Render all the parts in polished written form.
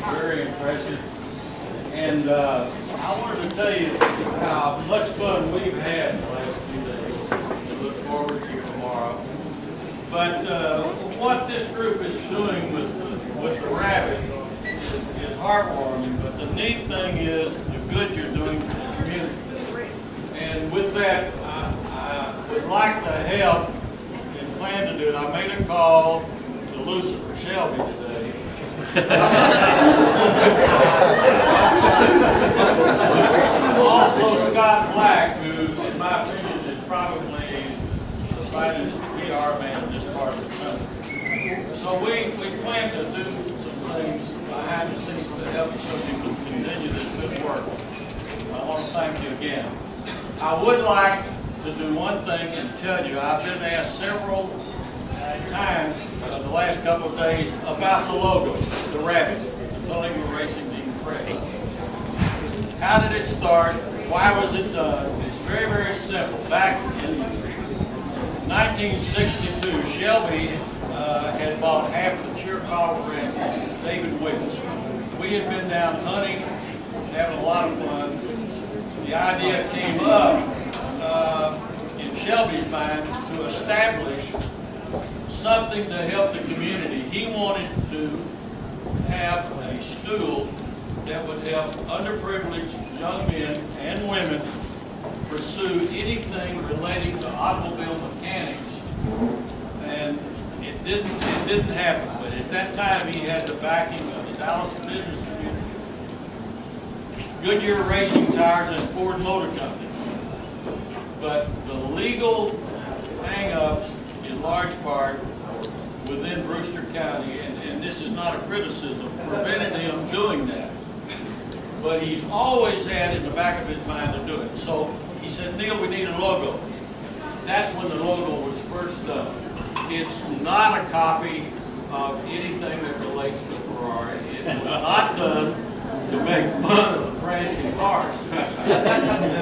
Very impressive. And I wanted to tell you how much fun we've had the last few days. We look forward to tomorrow. But what this group is doing with the rabbit is heartwarming. But the neat thing is the good you're doing for the community. And with that, I would like to help and plan to do it. I made a call to Lucifer Shelby today. Also Scott Black, who in my opinion is probably the finest PR man in this part of the country. So we plan to do some things behind the scenes to help so you can continue this good work. I want to thank you again. I would like to do one thing and tell you, I've been asked several times the last couple of days about the logo, the rabbit, the Terlingua Racing Team Crest. How did it start? Why was it done? It's very, very simple. Back in 1962, Shelby had bought half of the Chiricahua ranch, David Wiggins. We had been down hunting, having a lot of fun. The idea came up in Shelby's mind to establish something to help the community. He wanted to have a school that would help underprivileged young men and women pursue anything relating to automobile mechanics. And it didn't happen. But at that time, he had the backing of the Dallas business community, Goodyear Racing Tires, and Ford Motor Company. But the legal hang-ups, in large part, within Brewster County, and this is not a criticism, prevented him doing that. But he's always had in the back of his mind to do it. So he said, Neil, we need a logo. That's when the logo was first done. It's not a copy of anything that relates to Ferrari. It was not done to make fun of the fancy cars.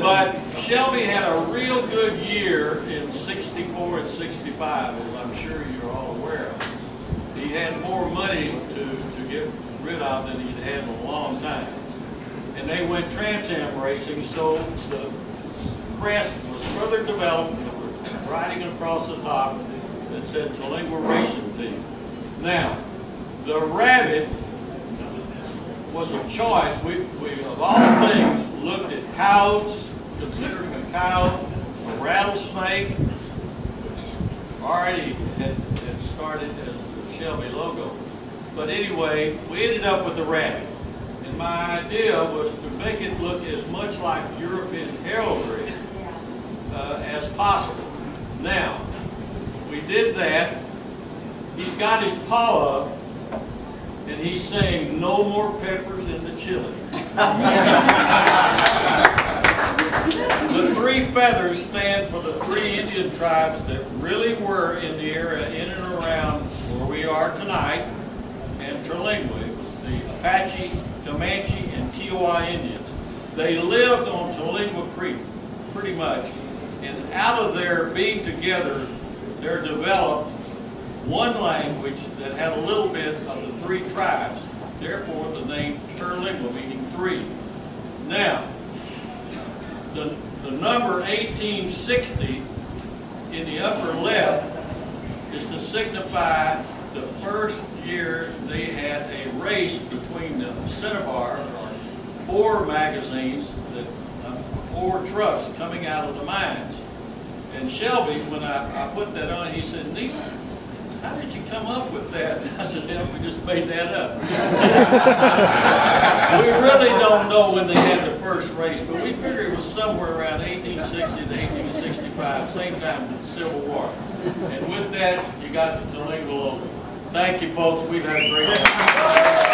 But Shelby had a real good year in 64 and 65, as I'm sure you're all aware of. He had more money to get rid of than he'd had in a long time. And they went Trans Am racing, so the crest was further developed. There was writing across the top that said Terlingua Racing Team. Now, the rabbit was a choice. We of all things, looked at coyotes, considering a coyote, a rattlesnake, which already had started as the Shelby logo. But anyway, we ended up with the rabbit. And my idea was to make it look as much like European heraldry as possible. Now, we did that. He's got his paw up, and he's saying, no more peppers in the chili. The three feathers stand for the three Indian tribes that really were in the area in and around where we are tonight, and Terlingua. It was the Apache, Comanche, and Kiowa Indians. They lived on Terlingua Creek, pretty much. And out of their being together, there developed one language that had a little bit of the three tribes. Therefore, the name Terlingua, meaning three. Now, the number 1860 in the upper left is to signify the first year they had a race between the Cinnabar, or ore magazines, that ore trucks coming out of the mines. And Shelby, when I put that on, he said, Neil, how did you come up with that? I said, yeah, we just made that up. We really don't know when they had the first race, but we figure it was somewhere around 1860 to 1865, same time as the Civil War. And with that, you got the Terlingua logo. Thank you, folks. We've had a great time.